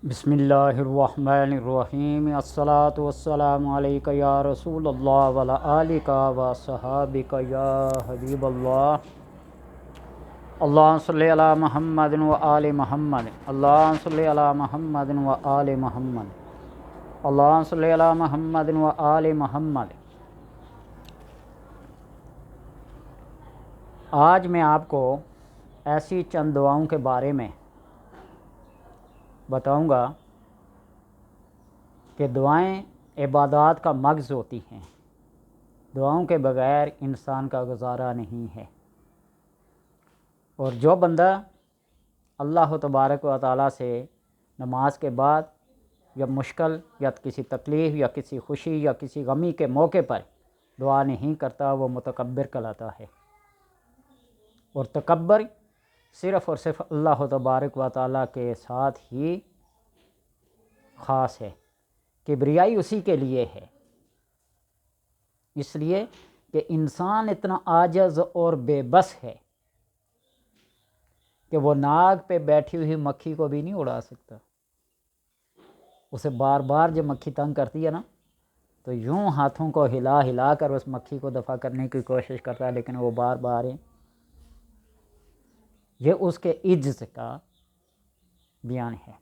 بسم اللہ الرحمن الرحیم الصلاۃ والسلام علیک یا رسول اللہ وعلی آلک و صحابک یا حبیب اللہ۔ اللہم صلی علی محمد و آل محمد، اللہم صلی علی محمد و آل محمد، اللہم صلی علی محمد و آل محمد۔ آج میں آپ کو ایسی چند دعاؤں کے بارے میں بتاؤں گا کہ دعائیں عبادات کا مغز ہوتی ہیں، دعاؤں کے بغیر انسان کا گزارا نہیں ہے۔ اور جو بندہ اللہ تبارک و تعالیٰ سے نماز کے بعد یا مشکل یا کسی تکلیف یا کسی خوشی یا کسی غمی کے موقع پر دعا نہیں کرتا، وہ متکبر کہلاتا ہے۔ اور تکبر صرف اور صرف اللہ تبارک و تعالیٰ کے ساتھ ہی خاص ہے، کبریائی اسی کے لیے ہے، اس لیے کہ انسان اتنا عاجز اور بے بس ہے کہ وہ ناک پہ بیٹھی ہوئی مکھی کو بھی نہیں اڑا سکتا۔ اسے بار بار جب مکھی تنگ کرتی ہے نا تو یوں ہاتھوں کو ہلا ہلا کر اس مکھی کو دفع کرنے کی کوشش کرتا ہے، لیکن وہ بار بار یہ اس کے عجز کا بیان ہے۔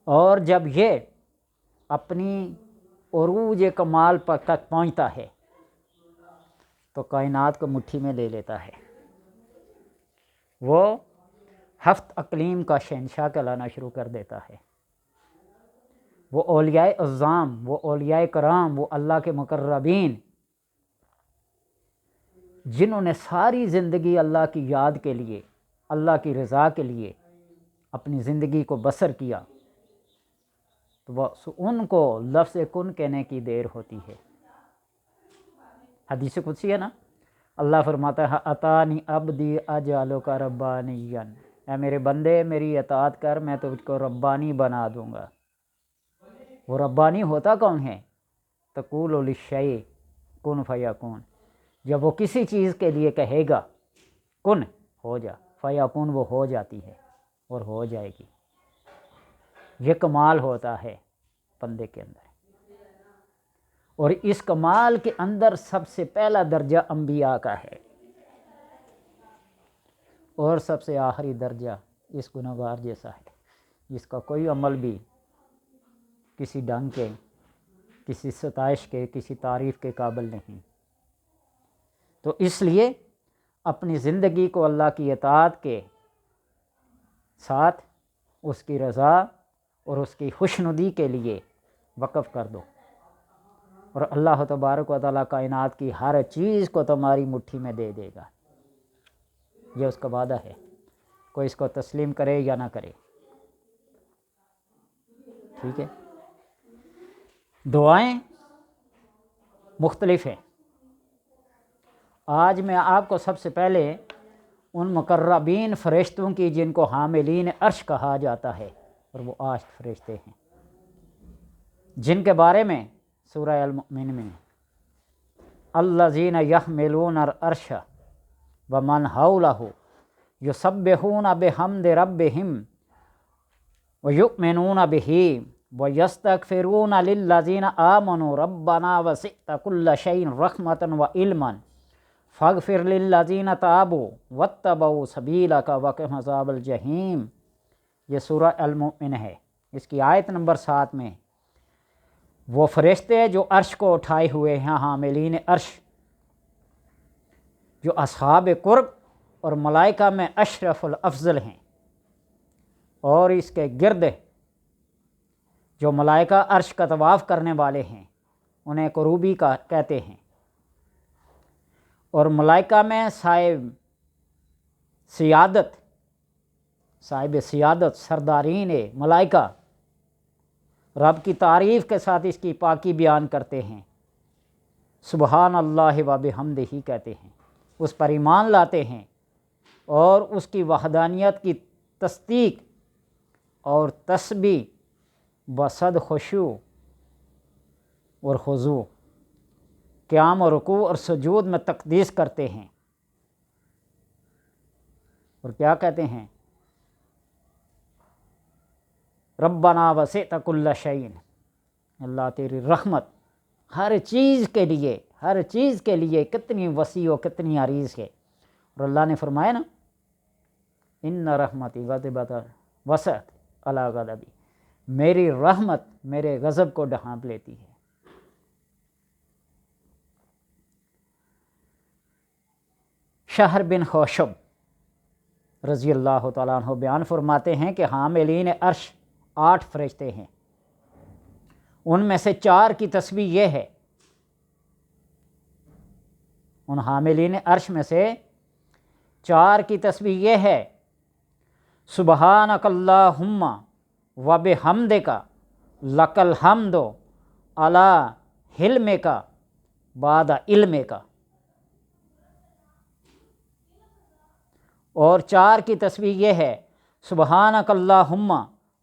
اور جب یہ اپنی عروج کمال پر تک پہنچتا ہے تو کائنات کو مٹھی میں لے لیتا ہے، وہ ہفت اقلیم کا شہنشاہ کہلانا شروع کر دیتا ہے۔ وہ اولیاء اعظام، وہ اولیاء کرام، وہ اللہ کے مقربین جنہوں نے ساری زندگی اللہ کی یاد کے لیے، اللہ کی رضا کے لیے اپنی زندگی کو بسر کیا، تو بس ان کو لفظ کن کہنے کی دیر ہوتی ہے۔ حدیث قدسی ہے نا، اللہ فرماتا ہے اتانی عبدی اجعلک ربانیا، اے میرے بندے میری اطاعت کر، میں تجھ کو ربانی بنا دوں گا۔ وہ ربانی ہوتا کون ہے؟ تقول للشیء کن فیکون، جب وہ کسی چیز کے لیے کہے گا کن ہو جا، فیکون وہ ہو جاتی ہے اور ہو جائے گی۔ یہ کمال ہوتا ہے بندے کے اندر، اور اس کمال کے اندر سب سے پہلا درجہ انبیاء کا ہے، اور سب سے آخری درجہ اس گنہگار جیسا ہے جس کا کوئی عمل بھی کسی ڈنگ کے، کسی ستائش کے، کسی تعریف کے قابل نہیں۔ تو اس لیے اپنی زندگی کو اللہ کی اطاعت کے ساتھ اس کی رضا اور اس کی خوشنودی کے لیے وقف کر دو، اور اللہ تبارک و تعالیٰ کائنات کی ہر چیز کو تمہاری مٹھی میں دے دے گا۔ یہ اس کا وعدہ ہے، کوئی اس کو تسلیم کرے یا نہ کرے۔ ٹھیک ہے، دعائیں مختلف ہیں۔ آج میں آپ کو سب سے پہلے ان مقربین فرشتوں کی جن کو حاملین عرش کہا جاتا ہے، اور وہ عاشق فرشتے ہیں، جن کے بارے میں سورہ المؤمن میں الذین یحملون العرش ومن حولہ یسبحون بحمد ربہم ویؤمنون بہ ویستغفرون للذین آمنوا ربنا وسعت کل شیء رحمۃ وعلما فاغفر للذین تابوا واتبعوا سبیلک وقهم عذاب الجحیم۔ یہ سورہ المؤمن ہے، اس کی آیت نمبر 7 میں وہ فرشتے جو عرش کو اٹھائے ہوئے ہیں، حاملین عرش، جو اصحاب قرب اور ملائکہ میں اشرف الافضل ہیں، اور اس کے گرد جو ملائکہ عرش کا طواف کرنے والے ہیں انہیں قروبی کا کہتے ہیں، اور ملائکہ میں صاحب سیادت سردارین ملائکہ رب کی تعریف کے ساتھ اس کی پاکی بیان کرتے ہیں، سبحان اللہ و بحمدہ کہتے ہیں، اس پر ایمان لاتے ہیں اور اس کی وحدانیت کی تصدیق اور تسبیح بصد خشوع اور خضوع، قیام اور رکوع اور سجود میں تقدیس کرتے ہیں، اور کیا کہتے ہیں؟ ربنا وسعت کل شیء، اللہ تیری رحمت ہر چیز کے لیے کتنی وسیع و کتنی عریض ہے۔ اور اللہ نے فرمایا نا ان رحمتی غضبت وسعت علی غضبی، میری رحمت میرے غضب کو ڈھانپ لیتی ہے۔ شہر بن حوشب رضی اللہ تعالیٰ عنہ بیان فرماتے ہیں کہ حاملین عرش 8 فرشتے ہیں، ان میں سے 4 کی تسبیح یہ ہے، ان حاملین عرش میں سے 4 کی تسبیح یہ ہے، سبحانک اللہم و بحمدک لک الحمد علی حلمک بعد علمک، اور 4 کی تسبیح یہ ہے، سبحانک اللہم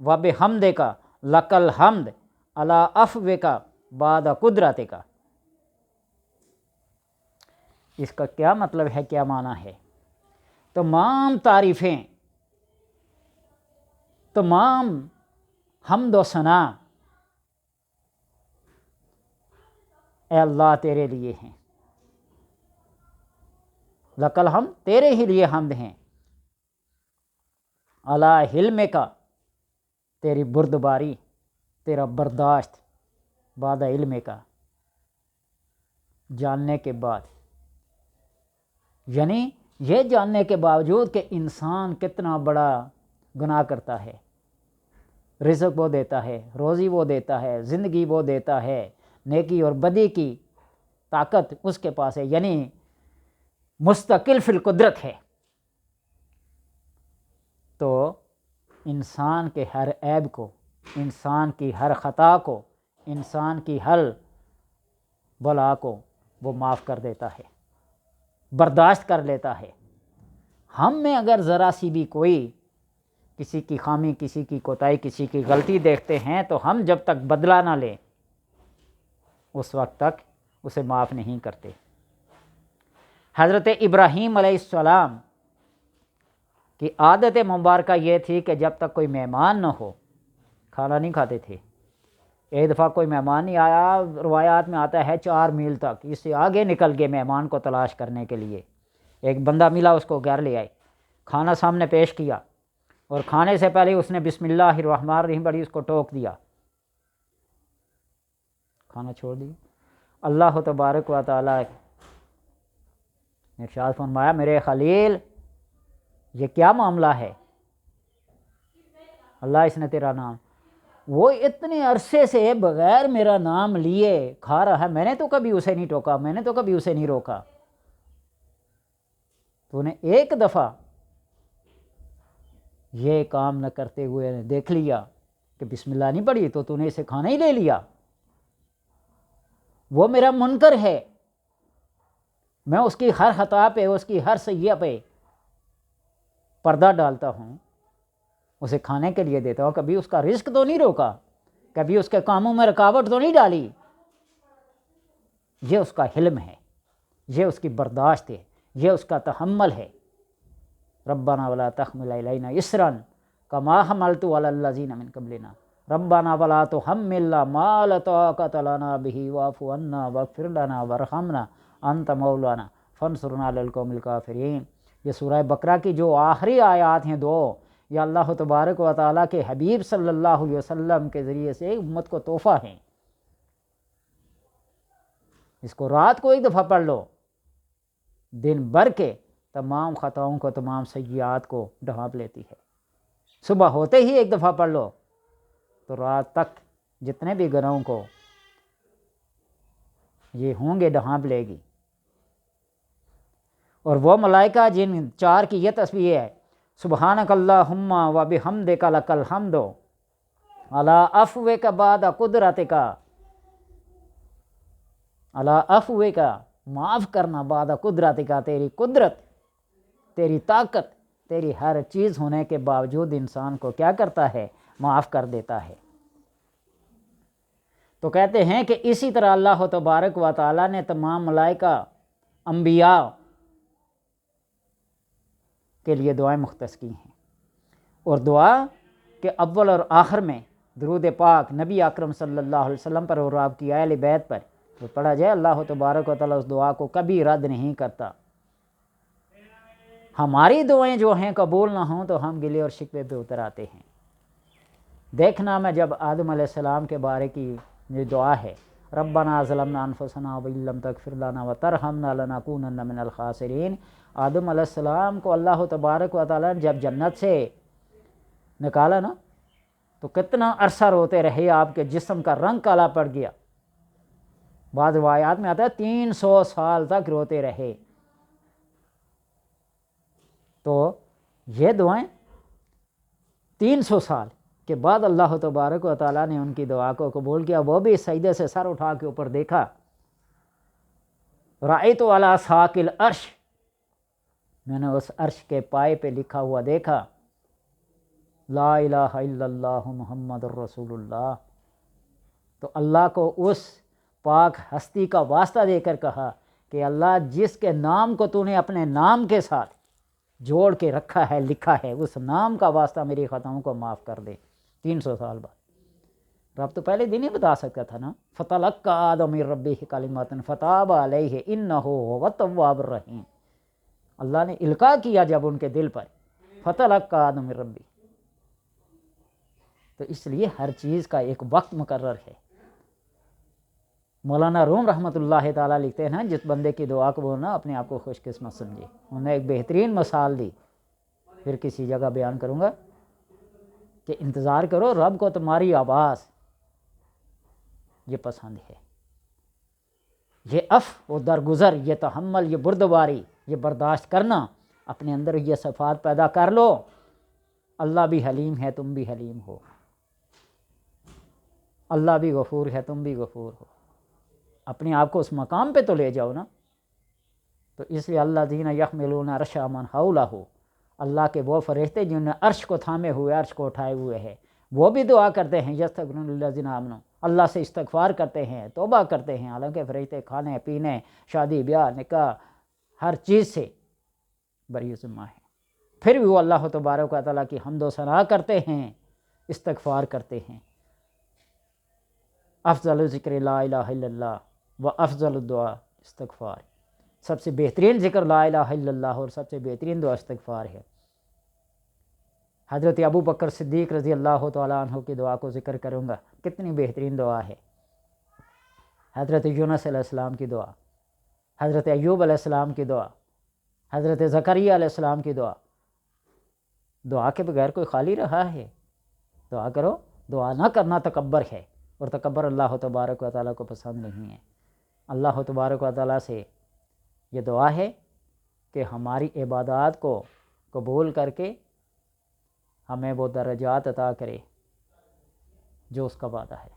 و بحمدک لک الحمد علی عفوک بعد قدرتک۔ اس کا کیا مطلب ہے، کیا معنی ہے؟ تمام تعریفیں، تمام حمد و ثنا اے اللہ تیرے لیے ہیں، لک الحمد تیرے ہی لیے حمد ہیں، علی حلمک تیری بردباری، تیرا برداشت، بعد علمک جاننے کے بعد، یعنی یہ جاننے کے باوجود کہ انسان کتنا بڑا گناہ کرتا ہے، رزق وہ دیتا ہے، روزی وہ دیتا ہے، زندگی وہ دیتا ہے، نیکی اور بدی کی طاقت اس کے پاس ہے، یعنی مستقل فی القدرت ہے، تو انسان کے ہر عیب کو، انسان کی ہر خطا کو، انسان کی ہر بلا کو وہ معاف کر دیتا ہے، برداشت کر لیتا ہے۔ ہم میں اگر ذرا سی بھی کوئی کسی کی خامی، کسی کی کوتاہی، کسی کی غلطی دیکھتے ہیں تو ہم جب تک بدلہ نہ لیں اس وقت تک اسے معاف نہیں کرتے۔ حضرت ابراہیم علیہ السلام کی عادت مبارکہ یہ تھی کہ جب تک کوئی مہمان نہ ہو کھانا نہیں کھاتے تھے۔ ایک دفعہ کوئی مہمان نہیں آیا، روایات میں آتا ہے 4 میل تک، اس سے آگے نکل گئے مہمان کو تلاش کرنے کے لیے۔ ایک بندہ ملا، اس کو گھر لے آئے، کھانا سامنے پیش کیا، اور کھانے سے پہلے اس نے بسم اللہ الرحمن الرحیم پڑھی، اس کو ٹوک دیا، کھانا چھوڑ دیا۔ اللہ تبارک و تعالیٰ نے ارشاد فرمایا، میرے خلیل یہ کیا معاملہ ہے؟ اللہ اس نے تیرا نام، وہ اتنے عرصے سے بغیر میرا نام لیے کھا رہا ہے، میں نے تو کبھی اسے نہیں ٹوکا، میں نے تو کبھی اسے نہیں روکا، تو نے ایک دفعہ یہ کام نہ کرتے ہوئے دیکھ لیا کہ بسم اللہ نہیں پڑھی تو نے اسے کھانا ہی لے لیا۔ وہ میرا منکر ہے، میں اس کی ہر خطا پہ، اس کی ہر سیئہ پہ پردہ ڈالتا ہوں، اسے کھانے کے لیے دیتا ہوں، کبھی اس کا رزق تو نہیں روکا، کبھی اس کے کاموں میں رکاوٹ تو نہیں ڈالی۔ یہ اس کا حلم ہے، یہ اس کی برداشت ہے، یہ اس کا تحمل ہے۔ ربنا ولا تحمل علینا اسرا کما حملت علی الذین من قبلنا ربنا ولا تحملنا ما لا طاقۃ لنا به واعف عنا واغفر لنا وارحمنا انت مولانا فانصرنا علی القوم الکافرین۔ یہ سورہ بقرہ کی جو آخری آیات ہیں 2، یہ اللہ تبارک و تعالیٰ کے حبیب صلی اللہ علیہ وسلم کے ذریعے سے امت کو تحفہ ہیں۔ اس کو رات کو ایک دفعہ پڑھ لو، دن بھر کے تمام خطاؤں کو، تمام سیئات کو ڈھانپ لیتی ہے۔ صبح ہوتے ہی ایک دفعہ پڑھ لو تو رات تک جتنے بھی گناہوں کو یہ ہوں گے ڈھانپ لے گی۔ اور وہ ملائکہ جن 4 کی یہ تسبیح ہے، سبحانک اللہم و بحمدک لک الحمد علی عفوک بعد قدرتک، علی عفوک معاف کرنا، بعد قدرتک تیری قدرت، تیری طاقت، تیری ہر چیز ہونے کے باوجود انسان کو کیا کرتا ہے؟ معاف کر دیتا ہے۔ تو کہتے ہیں کہ اسی طرح اللہ تبارک و تعالیٰ نے تمام ملائکہ، انبیاء کے لیے دعائیں مختص کی ہیں، اور دعا کہ اول اور آخر میں درود پاک نبی اکرم صلی اللہ علیہ وسلم پر اور آپ کی اہل بیت پر جو پڑھا جائے، اللہ تبارک و تعالیٰ اس دعا کو کبھی رد نہیں کرتا۔ ہماری دعائیں جو ہیں قبول نہ ہوں تو ہم گلے اور شکوے پہ اتر آتے ہیں۔ دیکھنا میں جب آدم علیہ السلام کے بارے کی یہ دعا ہے، ربنا ظلمنا انفسنا وان لم تغفر لنا وترحمنا لنکونن من الخاسرین، آدم علیہ السلام کو اللہ تبارک و تعالیٰ نے جب جنت سے نکالا نا تو کتنا عرصہ روتے رہے، آپ کے جسم کا رنگ کالا پڑ گیا، بعض روایات میں آتا ہے 300 سال تک روتے رہے۔ تو یہ دعائیں 300 سال کے بعد اللہ تبارک و تعالیٰ نے ان کی دعا کو قبول کیا، وہ بھی سجدے سے سر اٹھا کے اوپر دیکھا، رأیت علی ساق العرش، میں نے اس عرش کے پائے پہ لکھا ہوا دیکھا، لا الہ الا اللہ محمد الرسول اللہ۔ تو اللہ کو اس پاک ہستی کا واسطہ دے کر کہا کہ اللہ جس کے نام کو تو نے اپنے نام کے ساتھ جوڑ کے رکھا ہے، لکھا ہے، اس نام کا واسطہ میری خطاؤں کو معاف کر دے۔ 300 سال بعد رب تو پہلے دن ہی بتا سکتا تھا نا، فَتَلَقَّىٰ آدَمُ مِن رَّبِّهِ كَلِمَاتٍ فَتَابَ عَلَيْهِ إِنَّهُ هُوَ التَّوَّابُ الرَّحِيمُ۔ اللہ نے القاء کیا جب ان کے دل پر، فَتَلَقَّىٰ آدَمُ مِن رَّبِّهِ، تو اس لیے ہر چیز کا ایک وقت مقرر ہے۔ مولانا روم رحمۃ اللہ تعالیٰ لکھتے ہیں نا، جس بندے کی دعا کو بولنا اپنے آپ کو خوش قسمت سمجھے۔ انہوں نے ایک بہترین مثال دی، پھر کسی جگہ بیان کروں گا، کہ انتظار کرو، رب کو تمہاری آواز یہ پسند ہے، یہ عفو و درگزر، یہ تحمل، یہ بردباری، یہ برداشت کرنا، اپنے اندر یہ صفات پیدا کر لو۔ اللہ بھی حلیم ہے، تم بھی حلیم ہو، اللہ بھی غفور ہے، تم بھی غفور ہو، اپنے آپ کو اس مقام پہ تو لے جاؤ نا۔ تو اس لیے اللہ الذین یحملون عرش من حولہ، اللہ کے وہ فرشتے جنہوں نے عرش کو تھامے ہوئے، عرش کو اٹھائے ہوئے ہیں، وہ بھی دعا کرتے ہیں، یستغفرون للذین آمنوا، اللہ سے استغفار کرتے ہیں، توبہ کرتے ہیں، حالانکہ فرشتے کھانے پینے، شادی بیاہ، نکاح، ہر چیز سے بری ذمہ ہیں، پھر بھی وہ اللہ تبارک و تعالیٰ کی حمد و ثنا کرتے ہیں، استغفار کرتے ہیں۔ افضل ذکر لا الہ الا اللہ و افضل الدعاء استغفار، سب سے بہترین ذکر لا الہ الا اللہ اور سب سے بہترین دعا استغفار ہے۔ حضرت ابو بکر صدیق رضی اللہ تعالیٰ عنہ کی دعا کو ذکر کروں گا، کتنی بہترین دعا ہے۔ حضرت یونس علیہ السلام کی دعا، حضرت ایوب علیہ السلام کی دعا، حضرت زکریا علیہ السلام کی دعا، دعا کے بغیر کوئی خالی رہا ہے؟ دعا کرو، دعا نہ کرنا تکبر ہے، اور تکبر اللہ تبارک و تعالیٰ کو پسند نہیں ہے۔ اللہ تبارک و تعالیٰ سے یہ دعا ہے کہ ہماری عبادات کو قبول کر کے ہمیں وہ درجات عطا کرے جو اس کا وعدہ ہے۔